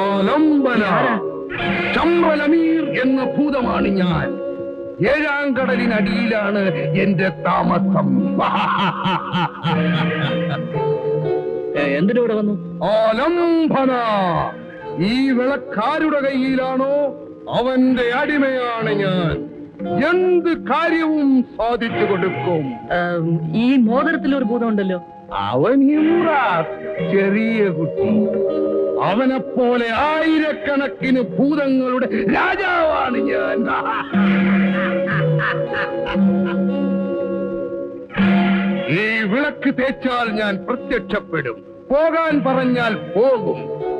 ആലംബന ചമ്രലമീർ എന്ന ഭൂതമാണ് ഞാൻ. 7ാം കടലിനടിയിലാണ് എന്റെ താമസം. എന്തിനൂടെ വന്നു? ആലംബന, ഈ വിളക്കാരുടെ കയ്യിലാണോ അവന്റെ അടിമയാണ് ഞാൻ. എന്ത് കാര്യവും സാധിച്ചു കൊടുക്കും. ഈ മോതിരത്തിൽ ഒരു ഭൂതം ഉണ്ടല്ലോ. അവൻ ഹിമ്രാസ്, ചെറിയ കുട്ടി. അവനെപ്പോലെ ആയിരക്കണക്കിന് ഭൂതങ്ങളുടെ രാജാവാണ് ഞാൻ. ഈ വിളക്ക് തേച്ചാൽ ഞാൻ പ്രത്യക്ഷപ്പെടും. പോകാൻ പറഞ്ഞാൽ പോകും.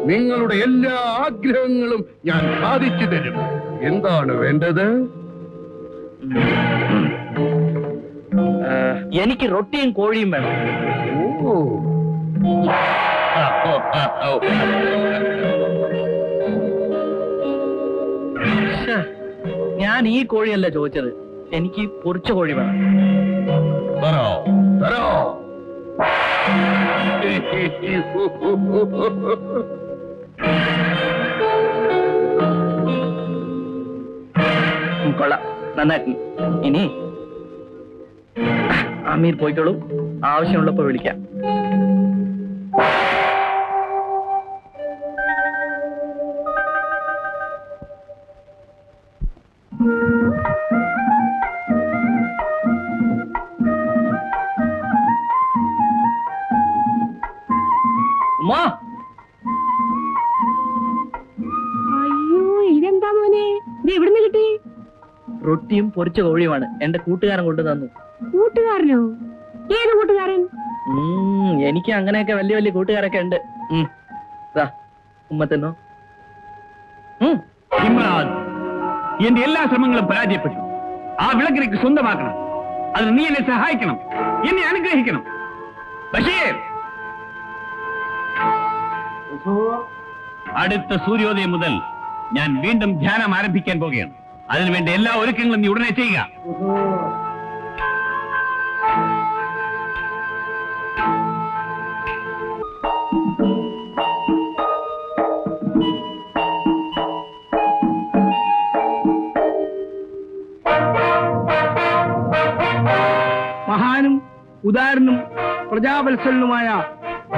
നിങ്ങളുടെ എല്ലാ ആഗ്രഹങ്ങളും ഞാൻ സാധിച്ചു തരും. എന്താണ് വേണ്ടത്? എനിക്ക് റൊട്ടിയും കോഴിയും വേണം. ഓ, ഞാൻ ഈ കോഴിയല്ല ചോദിച്ചത്, എനിക്ക് പൊരിച്ച കോഴി വേണം. തരോ തരോ. കൊള്ളാം, നന്നായിട്ട്. ഇനി അമീർ പോയിക്കോളൂ, ആവശ്യമുള്ളപ്പോ വിളിക്കാം. ഉമ്മാ, അയ്യോ ഇതെന്താ മോനെ, ഇത് എവിടുന്ന് കിട്ടി? റൊട്ടിയും പൊരിച്ച കോഴിയുമാണ് എന്റെ കൂട്ടുകാരൻ കൊണ്ടു തന്നു. കൂട്ടുകാരനോ? ഏത് കൂട്ടുകാരൻ? എനിക്ക് അങ്ങനെയൊക്കെ വലിയ വലിയ കൂട്ടുകാരൊക്കെ ഉണ്ട്. ഉമ്മ തിന്നോ. ഇമ്രാൻ, എന്റെ എല്ലാ ശ്രമങ്ങളും പരാജയപ്പെട്ടു. ആ വിളക്കിലേക്ക് സ്വന്തമാക്കണം. അതിന് നീ എന്നെ സഹായിക്കണം, എന്നെ അനുഗ്രഹിക്കണം. ബഷീർ, അടുത്ത സൂര്യോദയം മുതൽ ഞാൻ വീണ്ടും ധ്യാനം ആരംഭിക്കാൻ പോകുകയാണ്. അതിനുവേണ്ടി എല്ലാ ഒരുക്കങ്ങളും നീ ഉടനെ ചെയ്യുക. മഹാനും ഉദാരനും പ്രജാവത്സലനുമായ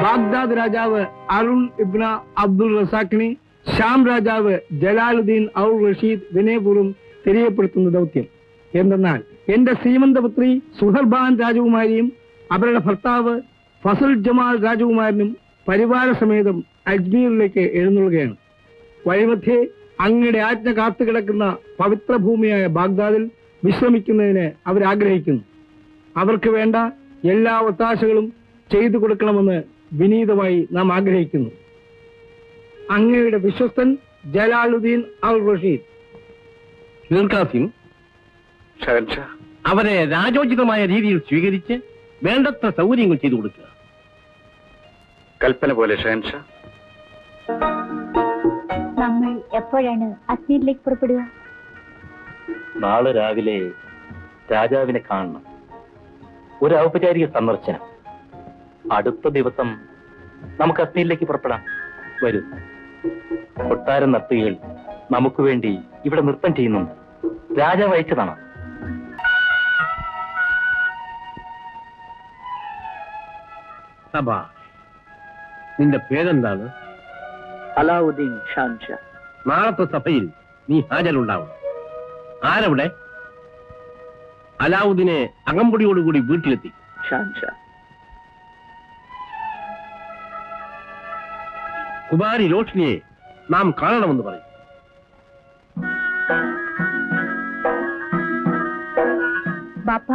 ബാഗ്ദാദ് രാജാവ് അരുൺ ഇബ്ന അബ്ദുൾ റസാഖിനെ ഷാം രാജാവ് ജലാലുദ്ദീൻ ഔർ റഷീദ് വിനയപൂർവ്വം തെரியപ്പെടുത്തുന്ന ദൗത്യം എന്തെന്നാൽ, എന്റെ ശ്രീമന്തപുത്രി സുഹർബാൻ രാജകുമാരിയും അവരുടെ ഭർത്താവ് ഫസൽ ജമാൽ രാജകുമാരനും പരിവാര സമേതം അജ്മീറിലേക്ക് എഴുന്നള്ളുകയാണ്. വഴിമധ്യേ അങ്ങയുടെ ആജ്ഞ കാത്തുകിടക്കുന്ന പവിത്ര ഭൂമിയായ ബാഗ്ദാദിൽ വിശ്രമിക്കുന്നതിന് അവരാഗ്രഹിക്കുന്നു. അവർക്ക് വേണ്ട എല്ലാ ഒത്താശകളും ചെയ്തു കൊടുക്കണമെന്ന് വിനീതമായി നാം ആഗ്രഹിക്കുന്നു. അങ്ങയുടെ വിശ്വസ്തൻ ജലാലുദ്ദീൻ അൽ റഷീദ്. അവരെ രാജോചിതമായ രീതിയിൽ സ്വീകരിച്ച് വേണ്ടത്ര സൗകര്യങ്ങൾ ചെയ്തു കൊടുക്കുക. കൽപ്പന പോലെ ഷഹൻഷാ. നമ്മൾ എപ്പോഴാണ് അജ്മീറിലേക്ക് പുറപ്പെടുക? നാളെ രാവിലെ രാജാവിനെ കാണണം. ഒരു ഔപചാരിക സന്ദർശനം. അടുത്ത ദിവസം നമുക്ക് അജ്മീറിലേക്ക് പുറപ്പെടാം. വരൂ. കൊട്ടാരം നർത്തകികൾ നമുക്ക് വേണ്ടി ഇവിടെ നൃത്തം ചെയ്യുന്നുണ്ട്. രാജാവ് അയച്ചതാണ്. സഭ, നിന്റെ പേരെന്താണ്? അലാവുദ്ദീൻ ഷാൻഷാ. നാളത്തെ സഭയിൽ നീ ഹാജരുണ്ടാവും. ആരവിടെ? അലാവുദ്ദീനെ അകമ്പടിയോടുകൂടി വീട്ടിലെത്തി. ഷാൻഷാ. കുമാരി രോഷ്നിയെ നാം കാണണമെന്ന് പറയും. ബാപ്പ,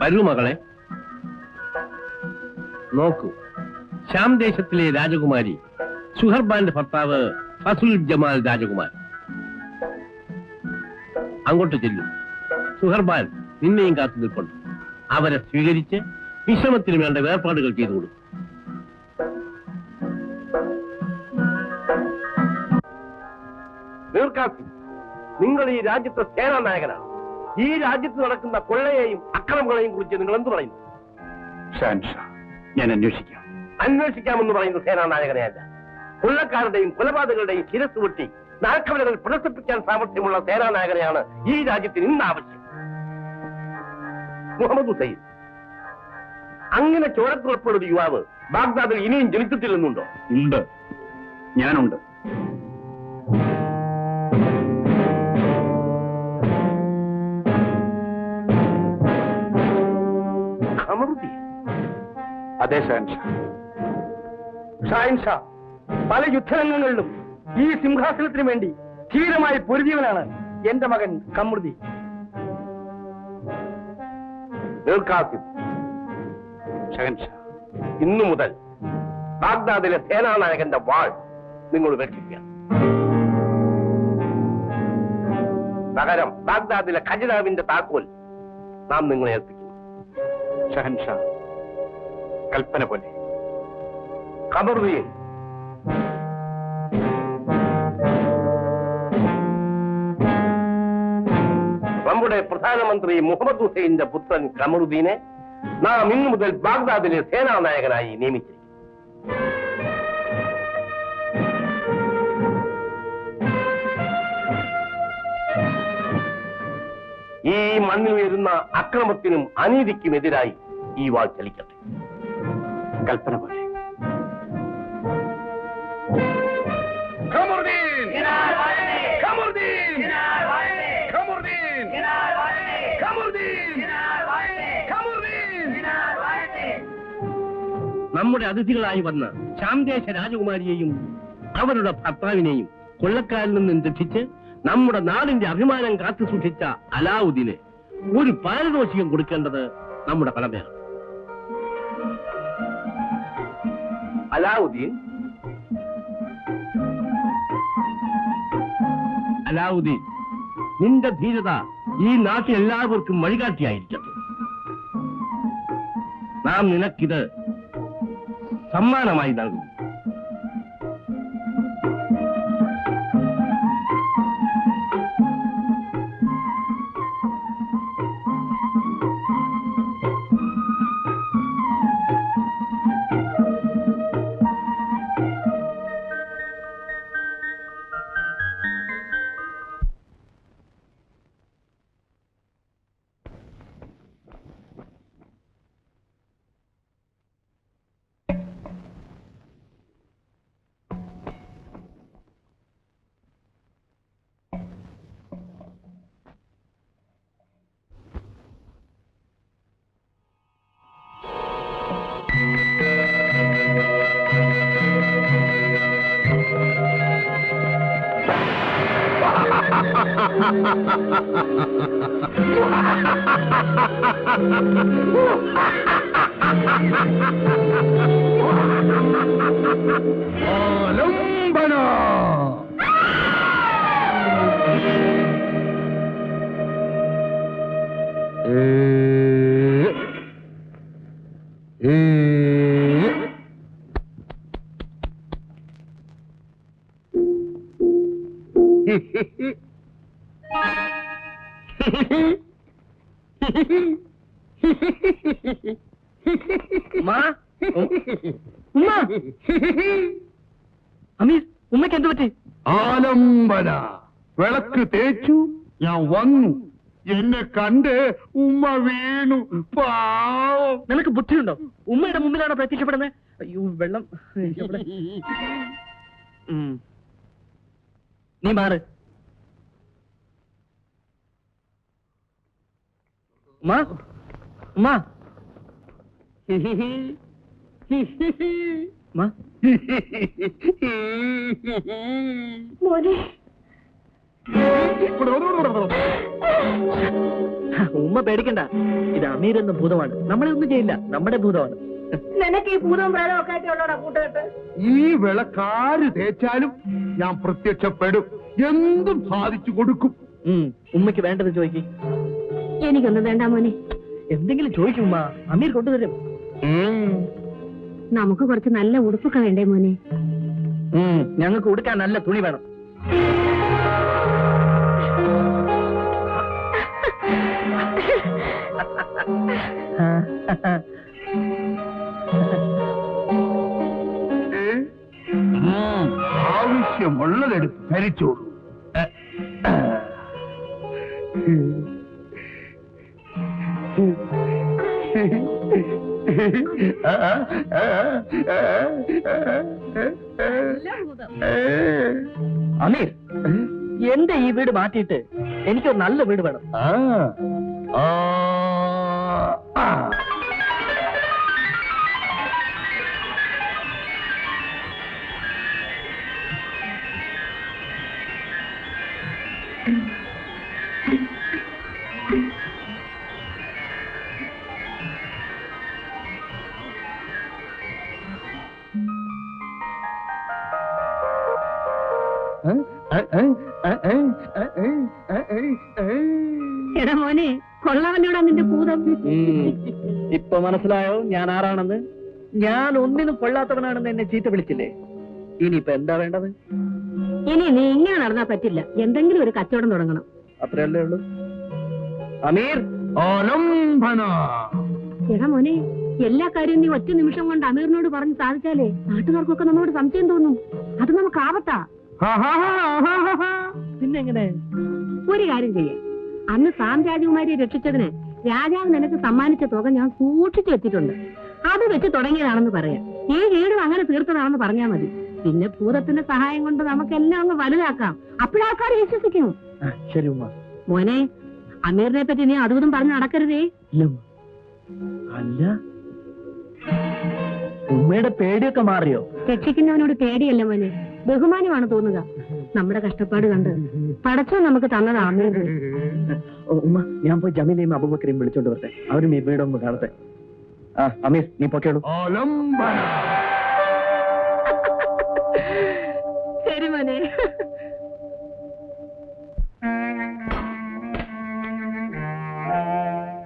വരൂ മകളെ. നോക്കൂ, ശ്യാം ദേശത്തിലെ രാജകുമാരി സുഹർബാന്റെ ഭർത്താവ് ഫസുൽ ജമാൽ രാജകുമാരൻ. അങ്ങോട്ട് ചെല്ലും. സുഹർബാൻ നിന്നെയും കാത്തു നിൽപ്പുണ്ട്. അവരെ സ്വീകരിച്ച് വിശ്രമത്തിന് വേണ്ട ഏർപ്പാടുകൾ ചെയ്തു കൊടുക്കും. നിങ്ങൾ ഈ രാജ്യത്തെ സേനാ നായകനാണ്. ഈ രാജ്യത്ത് നടക്കുന്ന കൊള്ളയെയും അക്രമങ്ങളെയും കുറിച്ച് നിങ്ങൾ എന്ത് പറയുന്നു? ഷഹൻഷാ, ഞാൻ അന്വേഷിക്കാം. അന്വേഷിക്കാമെന്ന് പറയുന്ന സേനാ നായകനെയല്ല, കൊള്ളക്കാരുടെയും കൊലപാതകളുടെയും ശിരസ് വെട്ടി നാൽക്കവലകൾ പ്രദർശിപ്പിക്കാൻ സാമർഥ്യമുള്ള സേനാനായകനെയാണ് ഈ രാജ്യത്തിന് ഇന്ന് ആവശ്യം. മുഹമ്മദ് ഹുസൈൻ, അങ്ങനെ ചോരത്തുറപ്പുള്ള യുവാവ് ബാഗ്ദാദിൽ ഇനിയും ജനിച്ചിട്ടില്ലെന്നുണ്ടോ? ഉണ്ട്, ഞാനുണ്ട്. ഖമറുദ്ദീൻ? അതെ ഷഹൻഷാ. ഷാഹിൻഷാ, പല യുദ്ധരംഗങ്ങളിലും ഈ സിംഹാസനത്തിന് വേണ്ടി ധീരമായി പൊരുതിയവനാണ് എന്റെ മകൻ ഖമറുദ്ദീൻ. ഷഹൻഷാ, ഇന്നു മുതൽ ബാഗ്ദാദിലെ സേനാനായകന്റെ വാൾ നിങ്ങൾ ഉപേക്ഷിക്കുക. പകരം ബാഗ്ദാദിലെ ഖജനാവിന്റെ താക്കോൽ നാം നിങ്ങളെ ഏൽപ്പിക്കുന്നു. ഷഹൻഷാ, കൽപ്പന പോലെ. ഖമറുദ്ദീൻ, നമ്മുടെ പ്രധാനമന്ത്രി മുഹമ്മദ് ഹുസൈന്റെ പുത്രൻ ഖമറുദ്ദീനെ നാം ഇന്നു മുതൽ ബാഗ്ദാദിലെ സേനാനായകനായി നിയമിച്ചിരിക്കുന്നു. ഈ മണ്ണിൽ വരുന്ന അക്രമത്തിനും അനീതിക്കും എതിരായി ഈ വാൾ ചലിക്കട്ടെ. കൽപ്പന പോലെ. ഖമറുദ്ദീൻ! ഖമറുദ്ദീൻ! ഖമറുദ്ദീൻ! ഖമറുദ്ദീൻ! ഖമറുദ്ദീൻ! നമ്മുടെ അതിഥികളായി വന്ന ശാംദേശ രാജകുമാരിയെയും അവരുടെ ഭർത്താവിനെയും കൊള്ളക്കാരിൽ നിന്നും രക്ഷിച്ച് നമ്മുടെ നാടിന്റെ അഭിമാനം കാത്തു സൂക്ഷിച്ച അലാവുദ്ദീന് ഒരു പാരിതോഷികം കൊടുക്കേണ്ടത് നമ്മുടെ കടമയാണ്. അലാവുദ്ദീൻ, അലാവുദ്ദീൻ, നിന്റെ ധീരത ഈ നാട്ടിൽ എല്ലാവർക്കും വഴികാട്ടിയായിരിക്കട്ടെ. നാം നിനക്കിത് സമ്മാനമായി നൽകും. ആലംബന! അമീർ, ഉമ്മയ്ക്ക് എന്ത് പറ്റി? ആലംബന! വിളക്ക് തേച്ചു, ഞാൻ വന്നു. എന്നെ കണ്ട് ഉമ്മ വീണു. പാവം. നിനക്ക് ബുദ്ധിയുണ്ടോ? ഉമ്മയുടെ മുമ്പിലാണോ പ്രത്യക്ഷപ്പെടുന്നത്? അയ്യോ, വെള്ളം എവിടെ? നീ മാറ്. ഉമ്മ, ഉമ്മ, ഉമ്മ. മോനെ, ഉമ്മ പേടിക്കണ്ട, ഇത് അമീർ എന്ന ഭൂതമാണ്. നമ്മളെ ഒന്നും ചെയ്യില്ല, നമ്മുടെ ഭൂതമാണ്. നിനക്ക് ഈ ഭൂതവും പ്രേതവും ഒക്കെ ആയിട്ടുള്ളോടാ കൂട്ടുകെട്ട്. ഈ വിളക്കാര് തേച്ചാലും ഞാൻ പ്രത്യക്ഷപ്പെടും. എന്തും സാധിച്ചു കൊടുക്കും. ഉമ്മയ്ക്ക് വേണ്ടത് ചോദിക്കും. എനിക്കൊന്നും വേണ്ട മോനെ. എന്തെങ്കിലും ചോദിക്കും ഉമ്മ, അമീർ കൊണ്ടുതരും. നമുക്ക് കുറച്ച് നല്ല ഉടുപ്പൊക്കെ വേണ്ടേ മോനെ? ഞങ്ങൾക്ക് ഉടുക്കാൻ നല്ല തുണി വേണം. ആവശ്യമുള്ളതെടുത്ത് ധരിച്ചോളൂ. അമീർ, എന്റെ ഈ വീട് മാറ്റിയിട്ട് എനിക്കൊരു നല്ല വീട് വേണം. എടാ മോനെ, കൊള്ളാമല്ലോടാ നിന്റെ ഭൂതം. ഇപ്പൊ മനസ്സിലായോ ഞാൻ ആരാണെന്ന്? ഞാൻ ഒന്നിനും കൊള്ളാത്തവനാണെന്ന് എന്നെ ചീത്ത വിളിച്ചില്ലേ? ഇനിയിപ്പൊ എന്താ വേണ്ടത്? ഇനി നീ ഇങ്ങനെ നടന്നാ പറ്റില്ല. എന്തെങ്കിലും ഒരു കച്ചവടം തുടങ്ങണം. അത്രയല്ലേ ഉള്ളൂ. അമീർ, ആലംബന. എടാ മോനെ, എല്ലാ കാര്യവും നീ ഒറ്റ നിമിഷം കൊണ്ട് അമീറിനോട് പറഞ്ഞ് സാധിച്ചാലേ നാട്ടുകാർക്കൊക്കെ നമ്മളോട് സംശയം തോന്നും. അത് നമുക്ക് ആപത്താ. പിന്നെങ്ങനെ? ഒരു കാര്യം ചെയ്യാം. അന്ന് സാംരാജകുമാരിയെ രക്ഷിച്ചതിന് രാജാവ് നിനക്ക് സമ്മാനിച്ച തുക ഞാൻ സൂക്ഷിച്ചു വെച്ചിട്ടുണ്ട്. അത് വെച്ച് തുടങ്ങിയതാണെന്ന് പറയാം. ഈ വീടും അങ്ങനെ തീർത്തതാണെന്ന് പറഞ്ഞാൽ മതി. പിന്നെ ഭൂതത്തിന്റെ സഹായം കൊണ്ട് നമുക്കെല്ലാം അങ്ങ് വലുതാക്കാം. അപ്പോഴാൾക്കാർ വിശ്വസിക്കും. ശരി ഉമ്മ. മോനെ, അമീറിനെ പറ്റി നീ അതും പറഞ്ഞ് നടക്കരുതേ. അല്ല, ഉമ്മയുടെ പേടിയൊക്കെ മാറിയോ? രക്ഷിക്കുന്നവനോട് പേടിയല്ല മോനെ, ബഹുമാനമാണ് തോന്നുക. നമ്മുടെ കഷ്ടപ്പാട് കണ്ട് പടച്ചോ നമുക്ക് തന്നതാ അമീർ. ഉമ്മ, ഞാൻ പോയി ജമീലയും അബൂബക്കറേയും വിളിച്ചോണ്ട് വരട്ടെ. അവരും ഈ വീടൊന്ന് കാണട്ടെ. അമീർ, നീ പൊക്കേളൂ. ആലംബന. ശരി മോനെ.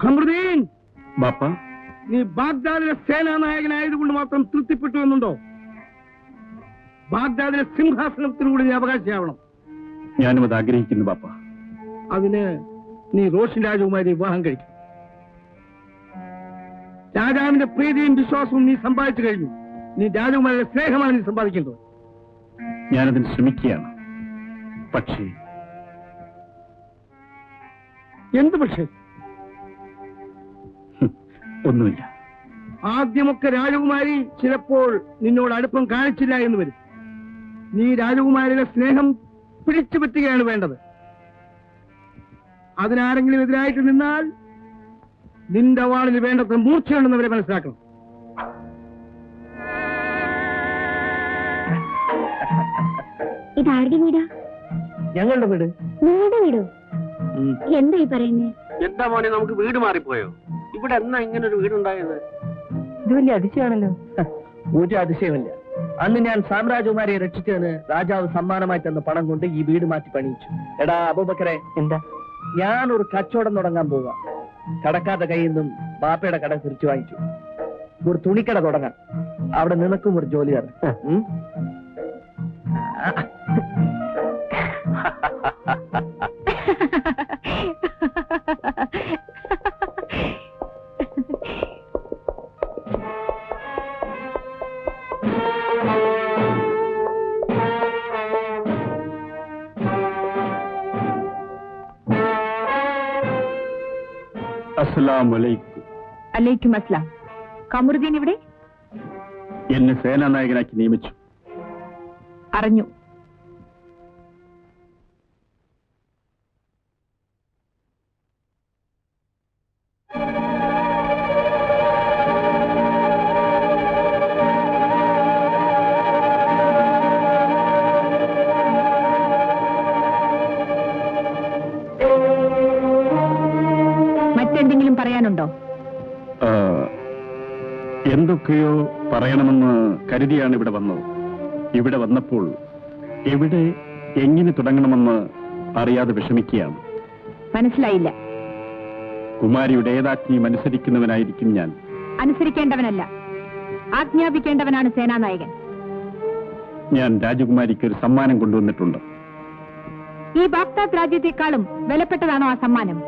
ഖമറുദ്ദീൻ, ബാപ്പ, നീ ബാഗ്ദാദിലെ സേനാനായകനായതുകൊണ്ട് മാത്രം തൃപ്തിപ്പെട്ടു എന്നുണ്ടോ? ബാഗ്ദാദിലെ സിംഹാസനത്തിനുകൂടി നീ അവകാശിയാവണം. ഞാനും അത് ആഗ്രഹിക്കുന്നു ബാപ്പ. അതിന് നീ റോഷൻ രാജകുമാരി വിവാഹം കഴിക്കും. രാജാവിന്റെ പ്രീതിയും വിശ്വാസവും നീ സമ്പാദിച്ചു കഴിഞ്ഞു. നീ രാജകുമാരിയുടെ സ്നേഹമാണ് നീ സമ്പാദിക്കേണ്ടത്. ഞാനതിന് ശ്രമിക്കുകയാണ്. പക്ഷേ എന്ത് പക്ഷേ? ഒന്നുമില്ല. ആദ്യമൊക്കെ രാജകുമാരി ചിലപ്പോൾ നിന്നോട് അടുപ്പം കാണിച്ചില്ല എന്ന് വരും. നീ രാജകുമാരിയുടെ സ്നേഹം പിടിച്ചു പറ്റുകയാണ് വേണ്ടത്. അതിനാരെങ്കിലും എതിരായിട്ട് നിന്നാൽ നിന്റെ വാളിന് വേണ്ടത്ര മൂർച്ചയുണ്ടെന്നവരെ മനസ്സിലാക്കണം. ഇതാരുടെ വീടാ? ഞങ്ങളുടെ വീട്. നിങ്ങളുടെ വീടോ? എന്താ ഈ പറയുന്നേ? എന്താ മോനെ, നമുക്ക് വീട് മാറിപ്പോയോ? ഇവിടെ എന്നാ ഇങ്ങനെ ഒരു വീടുണ്ടായത്? ഇത് വലിയ അതിശയാണല്ലോ. ഒരു അതിശയമല്ല. അന്ന് ഞാൻ സാമ്രാജകുമാരിയെ രക്ഷിച്ചതിന് രാജാവ് സമ്മാനമായി തന്ന പണം കൊണ്ട് ഈ വീട് മാറ്റി പണിയിച്ചു. എടാ അബൂബക്കറെ, എന്താ? ഞാനൊരു കച്ചവടം തുടങ്ങാൻ പോവാ. കടക്കാരുടെ കയ്യിൽ നിന്നും ബാപ്പയുടെ കട തിരിച്ചു വാങ്ങിച്ചു. ഒരു തുണിക്കട തുടങ്ങാൻ. അവിടെ നിനക്കും ഒരു ജോലി തരാം. അസ്സലാമലൈക്കും. അലൈക്കും അസ്ലാം. ഖമറുദ്ദീൻ ഇവിടെ? എന്നെ സേനാനായകനാക്കി നിയമിച്ചു. അറിഞ്ഞു. മറ്റെന്തെങ്കിലും പറയാനുണ്ടോ? എന്തൊക്കെയോ പറയണമെന്ന് കരുതിയാണ് ഇവിടെ വന്നത്. ഇവിടെ വന്നപ്പോൾ എവിടെ എങ്ങനെ തുടങ്ങണമെന്ന് അറിയാതെ വിഷമിക്കുകയാണ്. മനസ്സിലായില്ല. കുമാരിയുടെ ഏതാജ്ഞയും അനുസരിക്കുന്നവനായിരിക്കും ഞാൻ. അനുസരിക്കേണ്ടവനല്ല, ആജ്ഞാപിക്കേണ്ടവനാണ് സേനാനായകൻ. ഞാൻ രാജകുമാരിക്ക് ഒരു സമ്മാനം കൊണ്ടുവന്നിട്ടുണ്ട്. ഈ ബാഗ്ദാദ് രാജ്യത്തെക്കാളും വിലപ്പെട്ടതാണോ ആ സമ്മാനം?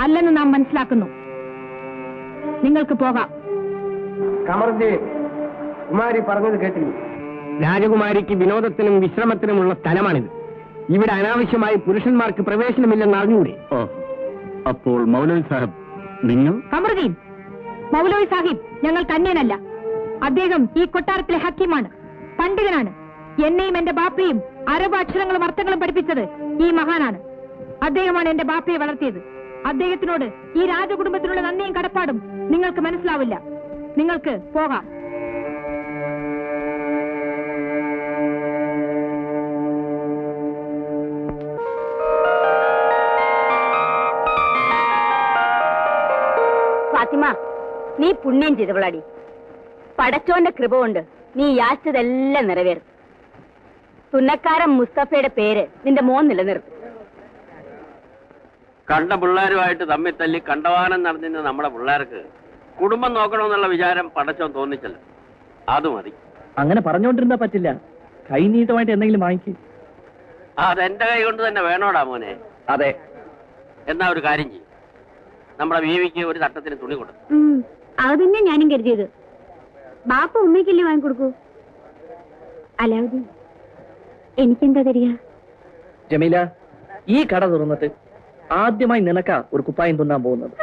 അല്ലെന്ന് നാം മനസ്സിലാക്കുന്നു. നിങ്ങൾക്ക് പോകാം. ഖമറുദ്ദീൻ, കുമാരി പറഞ്ഞത് കേട്ടില്ല. രാജകുമാരിക്ക് വിനോദത്തിനും വിശ്രമത്തിനുമുള്ള സ്ഥലമാണിത്. ഇവിടെ അനാവശ്യമായി പുരുഷന്മാർക്ക് പ്രവേശനമില്ലെന്ന് അറിഞ്ഞൂടെ? അപ്പോൾ മൗലവി സാഹിബ്, നിങ്ങൾ? കമറുദ്ദീൻ, മൗലവി സാഹിബ് ഞങ്ങൾ കന്യനല്ല. അദ്ദേഹം ഈ കൊട്ടാരത്തിലെ ഹക്കീമാണ്, പണ്ഡിതനാണ്. എന്നെയും എന്റെ ബാപ്പയും അറബ് അക്ഷരങ്ങളും അർത്ഥങ്ങളും പഠിപ്പിച്ചത് ഈ മഹാനാണ്. അദ്ദേഹമാണ് എന്റെ ബാപ്പയെ വളർത്തിയത്. അദ്ദേഹത്തിനോട് ഈ രാജകുടുംബത്തിനുള്ള നന്ദിയും കടപ്പാടും നിങ്ങൾക്ക് മനസ്സിലാവില്ല. നിങ്ങൾക്ക് പോകാം. ഫാത്തിമ, നീ പുണ്യം ചെയ്തവളാടി. പടച്ചോന്റെ കൃപ കൊണ്ട് നീ യാചിച്ചതെല്ലാം നിറവേറും. തുന്നക്കാരൻ മുസ്തഫയുടെ പേര് നിന്റെ മോൻ നിലനിർത്തും. കണ്ട പിള്ളേരുമായിട്ട് തമ്മിൽ തല്ലി കണ്ടവാനം നടന്നിരുന്ന നമ്മുടെ പിള്ളേർക്ക് കുടുംബം നോക്കണമെന്നുള്ള വിചാരം പടച്ചോൻ തോന്നിച്ചല്ലോ. അത് മതി. അങ്ങനെ പറഞ്ഞുകൊണ്ടിരുന്നാ പറ്റില്ല. കൈനീട്ടമായിട്ട് എന്തെങ്കിലും വാങ്ങിക്കും. അതെന്റെ കൈ കൊണ്ട് തന്നെ വേണോടാ മോനെ. അതെ. എന്നാ ഒരു കാര്യം ചെയ്യും, നമ്മുടെ ബീവിക്ക് ഒരു തട്ടത്തിന് തുണി കൊടുക്കും. അത് തന്നെ ഞാനും കരുതിയത്. ബാപ്പ ഉമ്മയ്ക്കല്ലേ വാങ്ങിക്കൊടുക്കൂ. അലാവുദ്ദീൻ, എനിക്കെന്താ തരിക? ജമീല, ഈ കട തുറന്നിട്ട് ആദ്യമായി നിനക്കാ ഒരു കുപ്പായം തുന്നാൻ പോകുന്നത്.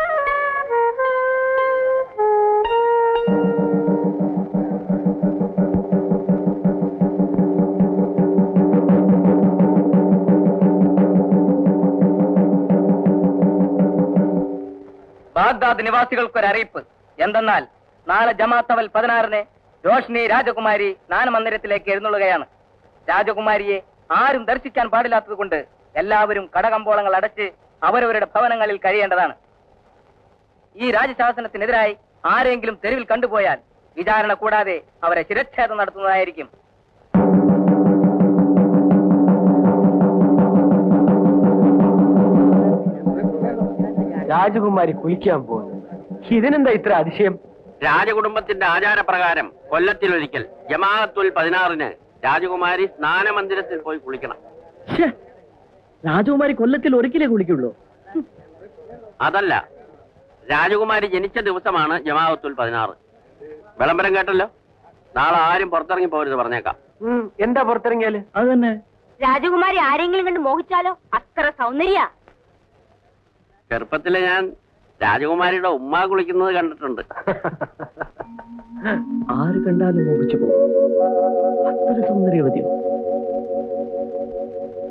ബാഗ്ദാദ് നിവാസികൾക്കൊരറിയിപ്പ് എന്തെന്നാൽ നാളെ ജമാത്തവൽ 16-ന് രോഷ്നി രാജകുമാരി സ്നാനമന്ദിരത്തിലേക്ക് എഴുന്നള്ളുകയാണ്. രാജകുമാരിയെ ആരും ദർശിക്കാൻ പാടില്ലാത്തതുകൊണ്ട് എല്ലാവരും കടകമ്പോളങ്ങൾ അടച്ച് അവരവരുടെ ഭവനങ്ങളിൽ കഴിയേണ്ടതാണ്. ഈ രാജശാസനത്തിനെതിരായി ആരെങ്കിലും തെരുവിൽ കണ്ടുപോയാൽ വിചാരണ കൂടാതെ അവരെ ശിരച്ഛേദം നടത്തുന്നതായിരിക്കും. രാജകുമാരി കുളിക്കാൻ പോകുന്നു. ഇതിനെന്താ ഇത്ര അതിശയം? രാജകുടുംബത്തിന്റെ ആചാരപ്രകാരം കൊല്ലത്തിലൊരിക്കൽ ജമാഅത്തുൽ 16-ന് രാജകുമാരി സ്നാനമന്ദിരത്തിൽ പോയി കുളിക്കണം. രാജകുമാരി കൊല്ലത്തിൽ ഒരിക്കലേ കുളിക്കുള്ളൂ. അതല്ല, രാജകുമാരി ജനിച്ച ദിവസമാണ് ജമാഅത്തുൽ 16. വിളംബരം കേട്ടല്ലോ. നാളെ ആരും പുറത്തിറങ്ങി പോരുത് പറഞ്ഞേക്കാം. എന്താ പുറത്തിറങ്ങിയാല്? അത് തന്നെ. രാജകുമാരി ആരെങ്കിലും കണ്ട് മോഹിച്ചാലോ? അത്ര സൗന്ദര്യ. ചെറുപ്പത്തില് ഞാൻ രാജകുമാരിയുടെ ഉമ്മ കുളിക്കുന്നത് കണ്ടിട്ടുണ്ട്. ആര് കണ്ടാലും മോഹിച്ചു പോകും. അത്ര സൗന്ദര്യവതിയോ?